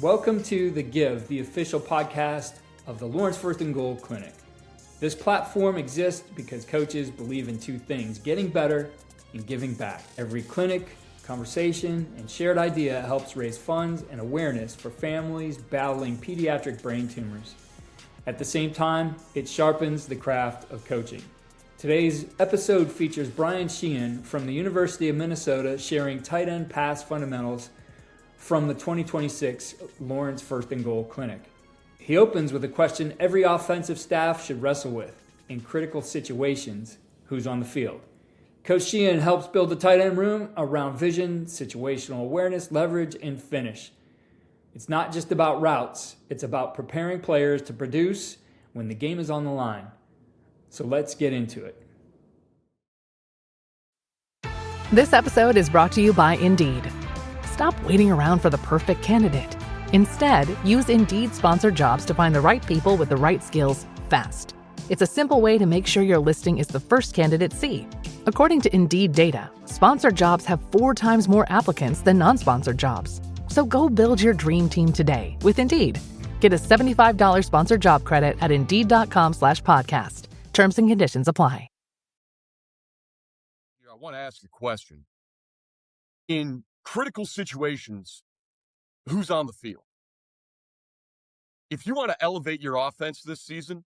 Welcome to The Give, the official podcast of the Lawrence First and Goal Clinic. This platform exists because coaches believe in two things: getting better and giving back. Every clinic, conversation, and shared idea helps raise funds and awareness for families battling pediatric brain tumors. At the same time, it sharpens the craft of coaching. Today's episode features Brian Sheehan from the University of Minnesota sharing tight end pass fundamentals from the 2026 Lawrence First and Goal Clinic. He opens with a question every offensive staff should wrestle with in critical situations: who's on the field? Coach Sheehan helps build a tight end room around vision, situational awareness, leverage, and finish. It's not just about routes, it's about preparing players to produce when the game is on the line. So let's get into it. This episode is brought to you by Indeed. Stop waiting around for the perfect candidate. Instead, use Indeed sponsored jobs to find the right people with the right skills fast. It's a simple way to make sure your listing is the first candidates see. According to Indeed data, sponsored jobs have 4 times more applicants than non-sponsored jobs. So go build your dream team today with Indeed. Get a $75 sponsored job credit at Indeed.com/podcast. Terms and conditions apply. I want to ask a question. In critical situations, who's on the field? If you want to elevate your offense this season,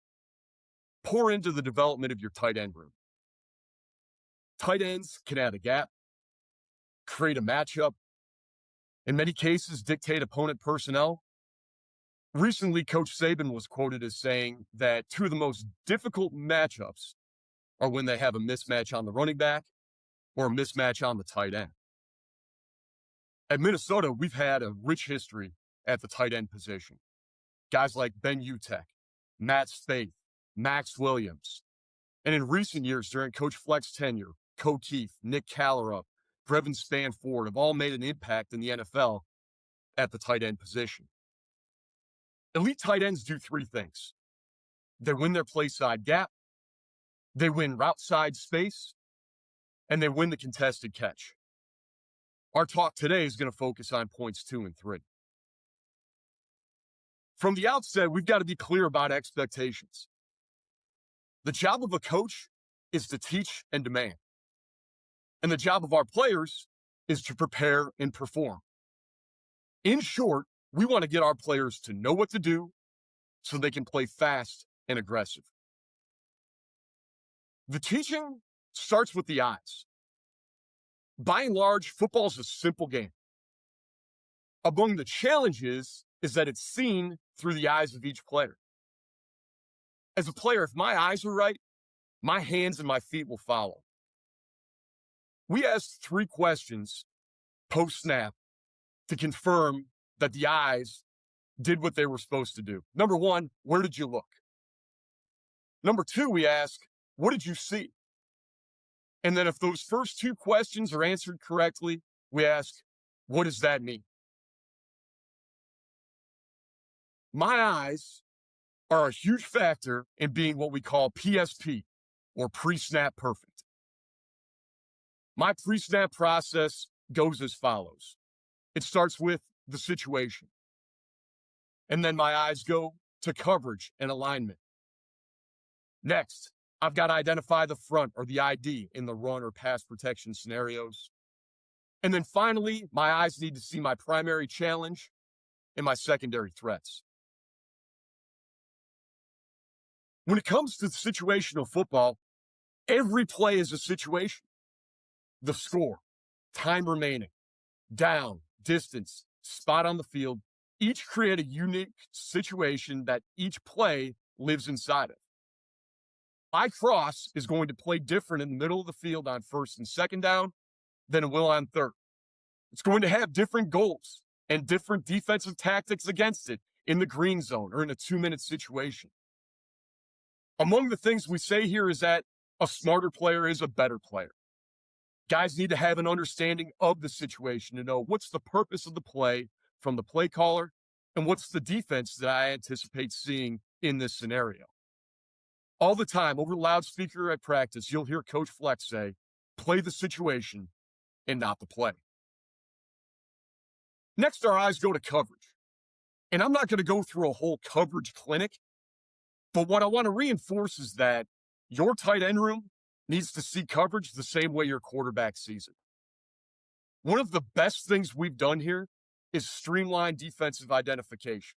pour into the development of your tight end room. Tight ends can add a gap, create a matchup, in many cases dictate opponent personnel. Recently, Coach Saban was quoted as saying that 2 of the most difficult matchups are when they have a mismatch on the running back or a mismatch on the tight end. At Minnesota, we've had a rich history at the tight end position. Guys like Ben Utek, Matt Spaeth, Max Williams. And in recent years, during Coach Fleck's tenure, Co Keefe, Nick Callerup, Brevin Spanford have all made an impact in the NFL at the tight end position. Elite tight ends do 3 things. They win their play side gap, they win route side space, and they win the contested catch. Our talk today is going to focus on points 2 and 3. From the outset, we've got to be clear about expectations. The job of a coach is to teach and demand. And the job of our players is to prepare and perform. In short, we want to get our players to know what to do so they can play fast and aggressive. The teaching starts with the eyes. By and large, football is a simple game. Among the challenges is that it's seen through the eyes of each player. As a player, if my eyes are right, my hands and my feet will follow. We asked 3 questions post-snap to confirm that the eyes did what they were supposed to do. Number 1, where did you look? Number 2, we ask, what did you see? And then if those first 2 questions are answered correctly, we ask, what does that mean? My eyes are a huge factor in being what we call PSP, or pre-snap perfect. My pre-snap process goes as follows. It starts with the situation. And then my eyes go to coverage and alignment. Next, I've got to identify the front or the ID in the run or pass protection scenarios. And then finally, my eyes need to see my primary challenge and my secondary threats. When it comes to situational football, every play is a situation. The score, time remaining, down, distance, spot on the field, each create a unique situation that each play lives inside of. My cross is going to play different in the middle of the field on 1st and 2nd down than it will on 3rd. It's going to have different goals and different defensive tactics against it in the green zone or in a 2-minute situation. Among the things we say here is that a smarter player is a better player. Guys need to have an understanding of the situation to know what's the purpose of the play from the play caller and what's the defense that I anticipate seeing in this scenario. All the time, over the loudspeaker at practice, you'll hear Coach Fleck say, play the situation and not the play. Next, our eyes go to coverage. And I'm not going to go through a whole coverage clinic, but what I want to reinforce is that your tight end room needs to see coverage the same way your quarterback sees it. One of the best things we've done here is streamlined defensive identification.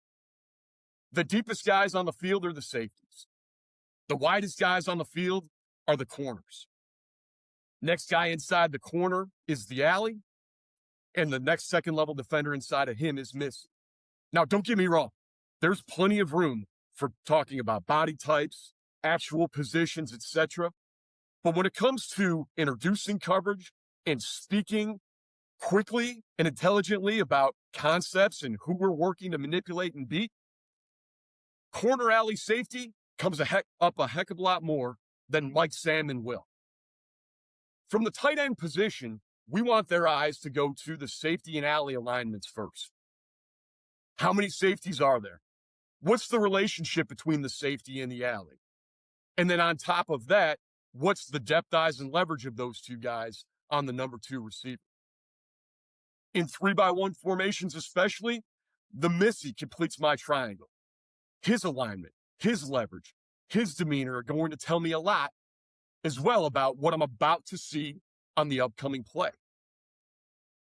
The deepest guys on the field are the safeties. The widest guys on the field are the corners. Next guy inside the corner is the alley, and the next second-level defender inside of him is missing. Now, don't get me wrong. There's plenty of room for talking about body types, actual positions, etc. But when it comes to introducing coverage and speaking quickly and intelligently about concepts and who we're working to manipulate and beat, corner alley safety comes up a heck of a lot more than Mike Salmon will. From the tight end position, we want their eyes to go to the safety and alley alignments first. How many safeties are there? What's the relationship between the safety and the alley? And then on top of that, what's the depth, eyes, and leverage of those two guys on the number 2 receiver? In 3-by-1 formations especially, the Missy completes my triangle. His alignment, his leverage, his demeanor are going to tell me a lot as well about what I'm about to see on the upcoming play.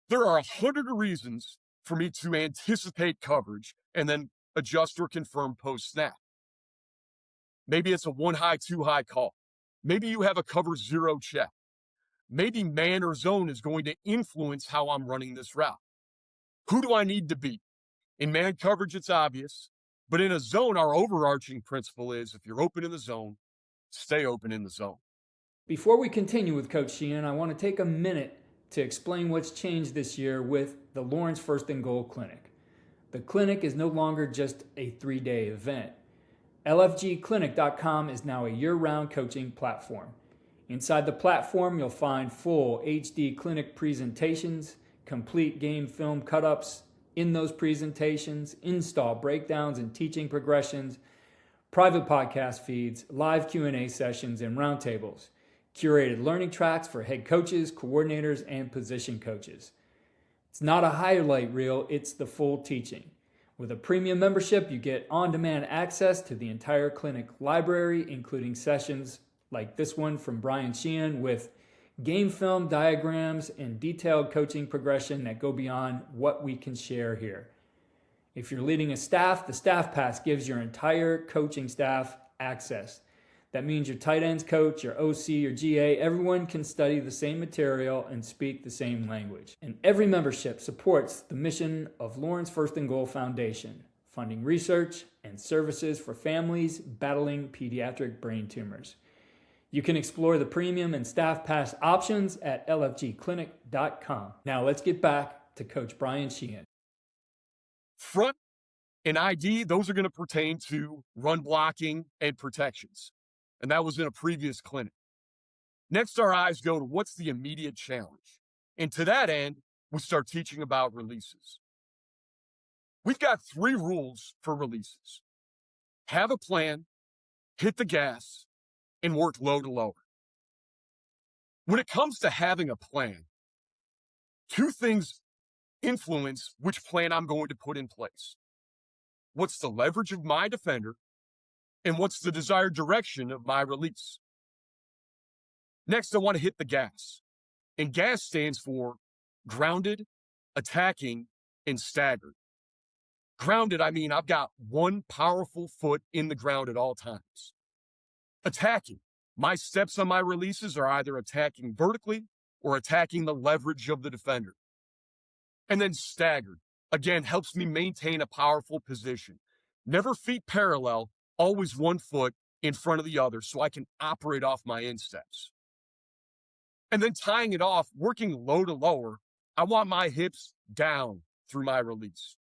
There are 100 reasons for me to anticipate coverage and then adjust or confirm post-snap. Maybe it's a 1-high, 2-high call. Maybe you have a cover 0 check. Maybe man or zone is going to influence how I'm running this route. Who do I need to beat? In man coverage, it's obvious. But in a zone, our overarching principle is if you're open in the zone, stay open in the zone. Before we continue with Coach Sheehan, I want to take a minute to explain what's changed this year with the Lawrence First and Goal Clinic. The clinic is no longer just a 3-day event. LFGclinic.com is now a year-round coaching platform. Inside the platform, you'll find full HD clinic presentations, complete game film cut-ups in those presentations, install breakdowns and teaching progressions, private podcast feeds, live Q&A sessions, and roundtables, curated learning tracks for head coaches, coordinators, and position coaches. It's not a highlight reel, it's the full teaching. With a premium membership, you get on-demand access to the entire clinic library, including sessions like this one from Brian Sheehan with game film diagrams and detailed coaching progression that go beyond what we can share here. If you're leading a staff, the Staff Pass gives your entire coaching staff access. That means your tight ends coach, your OC, your GA, everyone can study the same material and speak the same language. And every membership supports the mission of Lawrence First and Goal Foundation, funding research and services for families battling pediatric brain tumors. You can explore the premium and Staff Pass options at lfgclinic.com. Now let's get back to Coach Brian Sheehan. Front and ID, those are going to pertain to run blocking and protections. And that was in a previous clinic. Next, our eyes go to what's the immediate challenge. And to that end, we start teaching about releases. We've got 3 rules for releases. Have a plan, hit the gas, and work low to lower. When it comes to having a plan, 2 things influence which plan I'm going to put in place. What's the leverage of my defender, and what's the desired direction of my release? Next, I want to hit the gas. And gas stands for grounded, attacking, and staggered. Grounded, I mean I've got one powerful foot in the ground at all times. Attacking, my steps on my releases are either attacking vertically or attacking the leverage of the defender. And then staggered, again, helps me maintain a powerful position. Never feet parallel, always one foot in front of the other so I can operate off my insteps. And then tying it off, working low to lower, I want my hips down through my release.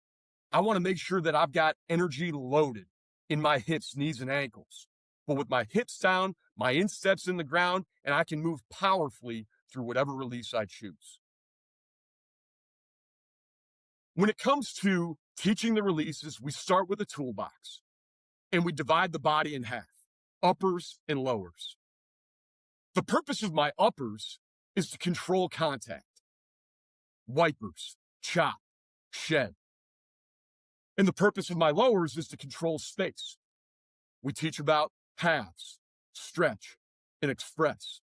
I want to make sure that I've got energy loaded in my hips, knees, and ankles. But with my hips down, my insteps in the ground, and I can move powerfully through whatever release I choose. When it comes to teaching the releases, we start with a toolbox, and we divide the body in half, uppers and lowers. The purpose of my uppers is to control contact. Wipers, chop, shed. And the purpose of my lowers is to control space. We teach about halves, stretch, and express.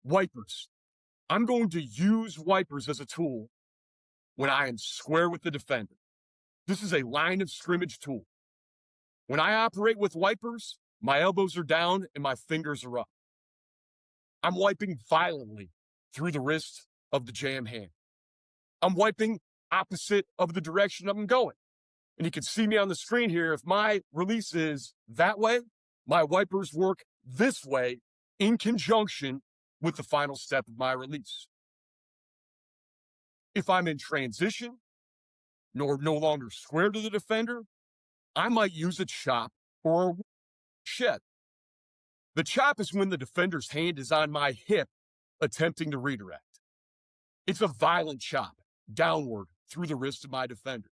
Wipers. I'm going to use wipers as a tool when I am square with the defender. This is a line of scrimmage tool. When I operate with wipers, my elbows are down and my fingers are up. I'm wiping violently through the wrist of the jam hand. I'm wiping opposite of the direction I'm going. And you can see me on the screen here. If my release is that way, my wipers work this way in conjunction with the final step of my release. If I'm in transition, nor no longer square to the defender, I might use a chop or a shed. The chop is when the defender's hand is on my hip attempting to redirect. It's a violent chop downward through the wrist of my defender.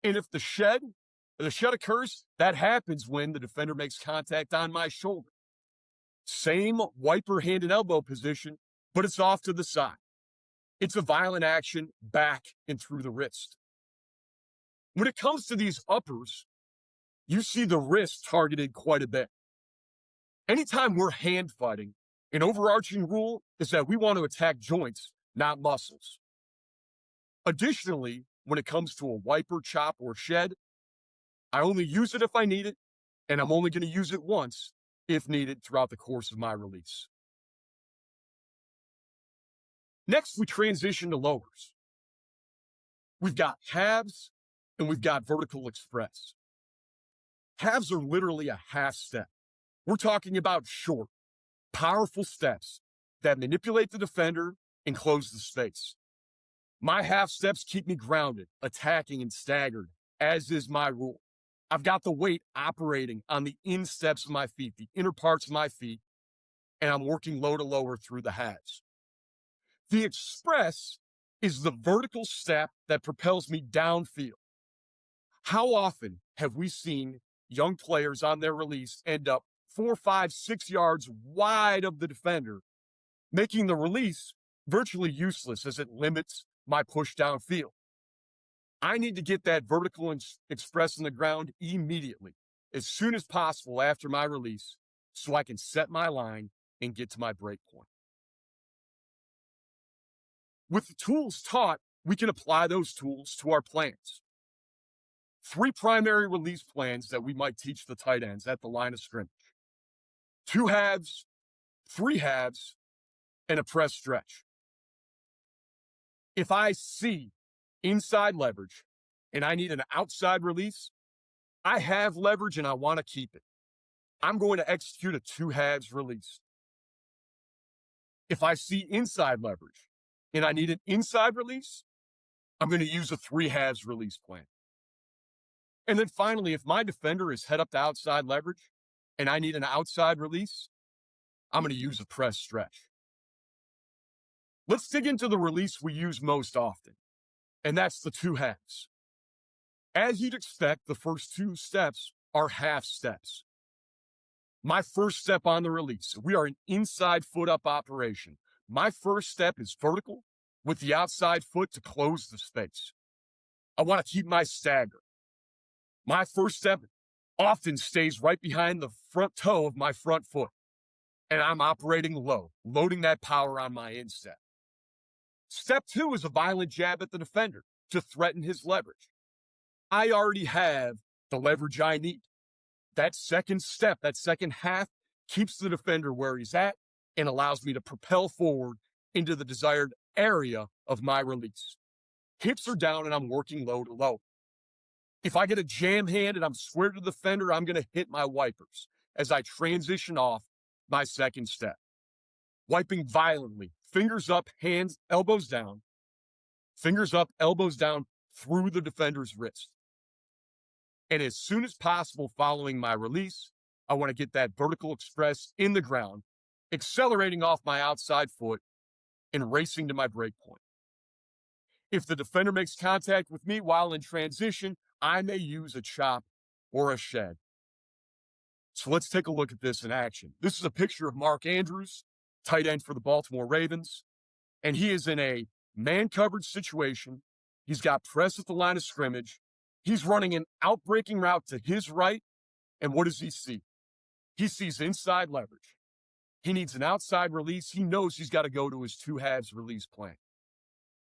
And if the shed occurs, that happens when the defender makes contact on my shoulder. Same wiper hand and elbow position, but it's off to the side. It's a violent action back and through the wrist. When it comes to these uppers, you see the wrist targeted quite a bit. Anytime we're hand fighting, an overarching rule is that we want to attack joints, not muscles. Additionally, when it comes to a wiper, chop, or shed, I only use it if I need it, and I'm only going to use it once if needed throughout the course of my release. Next, we transition to lowers. We've got halves and we've got vertical express. Halves are literally a half step. We're talking about short, powerful steps that manipulate the defender and close the space. My half steps keep me grounded, attacking, and staggered, as is my rule. I've got the weight operating on the insteps of my feet, the inner parts of my feet, and I'm working low to lower through the halves. The express is the vertical step that propels me downfield. How often have we seen young players on their release end up 4, 5, 6 yards wide of the defender, making the release virtually useless as it limits my push downfield? I need to get that vertical express in the ground immediately, as soon as possible after my release, so I can set my line and get to my break point. With the tools taught, we can apply those tools to our plans. 3 primary release plans that we might teach the tight ends at the line of scrimmage: 2 halves, 3 halves, and a press stretch. If I see inside leverage and I need an outside release, I have leverage and I want to keep it. I'm going to execute a 2 halves release. If I see inside leverage and I need an inside release, I'm going to use a 3 halves release plan. And then finally, if my defender is head up to outside leverage and I need an outside release, I'm going to use a press stretch. Let's dig into the release we use most often, and that's the 2 halves. As you'd expect, the first 2 steps are half steps. My first step on the release, we are an inside foot up operation. My first step is vertical with the outside foot to close the space. I want to keep my stagger. My first step often stays right behind the front toe of my front foot, and I'm operating low, loading that power on my instep. Step 2 is a violent jab at the defender to threaten his leverage. I already have the leverage I need. That second step, that second half, keeps the defender where he's at and allows me to propel forward into the desired area of my release. Hips are down and I'm working low to low. If I get a jam hand and I'm square to the defender, I'm going to hit my wipers as I transition off my second step. Wiping violently, fingers up, hands, elbows down, fingers up, elbows down through the defender's wrist. And as soon as possible following my release, I want to get that vertical express in the ground, accelerating off my outside foot and racing to my break point. If the defender makes contact with me while in transition, I may use a chop or a shed. So let's take a look at this in action. This is a picture of Mark Andrews, tight end for the Baltimore Ravens, and he is in a man-covered situation He's got press at the line of scrimmage. He's running an outbreaking route to his right. And what does he see? He sees inside leverage. He needs an outside release. He knows he's got to go to his two halves release plan.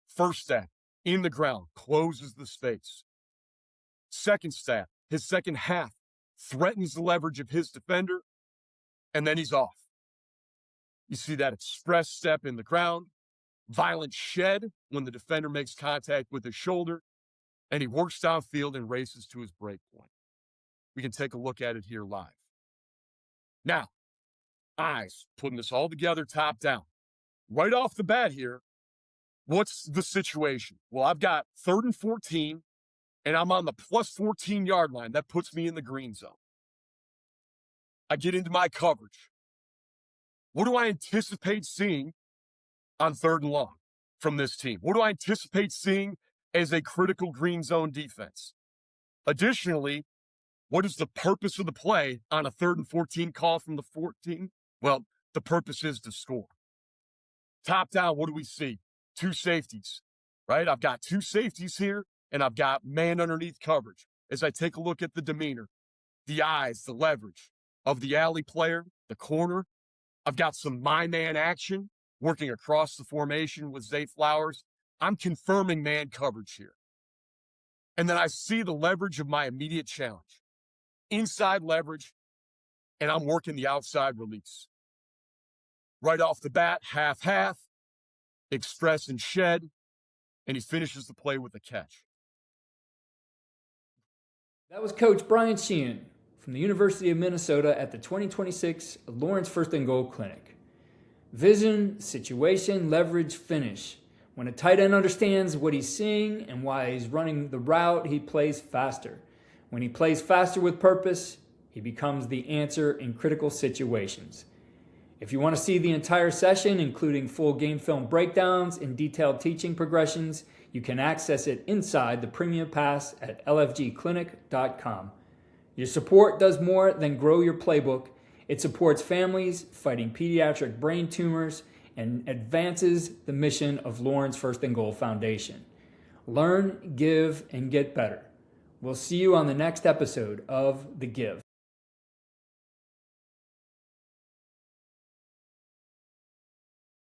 First step, in the ground, closes the space. Second step, his second half, threatens the leverage of his defender, and then he's off. You see that express step in the ground, violent shed when the defender makes contact with his shoulder, and he works downfield and races to his break point. We can take a look at it here live. Now, eyes, putting this all together top down. Right off the bat here, what's the situation? Well, I've got 3rd and 14, and I'm on the plus 14-yard line. That puts me in the green zone. I get into my coverage. What do I anticipate seeing on 3rd and long from this team? What do I anticipate seeing as a critical green zone defense? Additionally, what is the purpose of the play on a 3rd and 14 call from the 14? Well, the purpose is to score. Top down, what do we see? 2 safeties, right? I've got 2 safeties here, and I've got man underneath coverage. As I take a look at the demeanor, the eyes, the leverage of the alley player, the corner, I've got some my man action working across the formation with Zay Flowers. I'm confirming man coverage here. And then I see the leverage of my immediate challenge. Inside leverage, and I'm working the outside release. Right off the bat, half, express and shed, and he finishes the play with a catch. That was Coach Brian Sheehan from the University of Minnesota at the 2026 Lawrence First and Goal Clinic. Vision, situation, leverage, finish. When a tight end understands what he's seeing and why he's running the route, he plays faster. When he plays faster with purpose, he becomes the answer in critical situations. If you want to see the entire session, including full game film breakdowns and detailed teaching progressions, you can access it inside the Premium Pass at lfgclinic.com. Your support does more than grow your playbook. It supports families fighting pediatric brain tumors and advances the mission of Lawrence First and Goal Foundation. Learn, give, and get better. We'll see you on the next episode of The Give.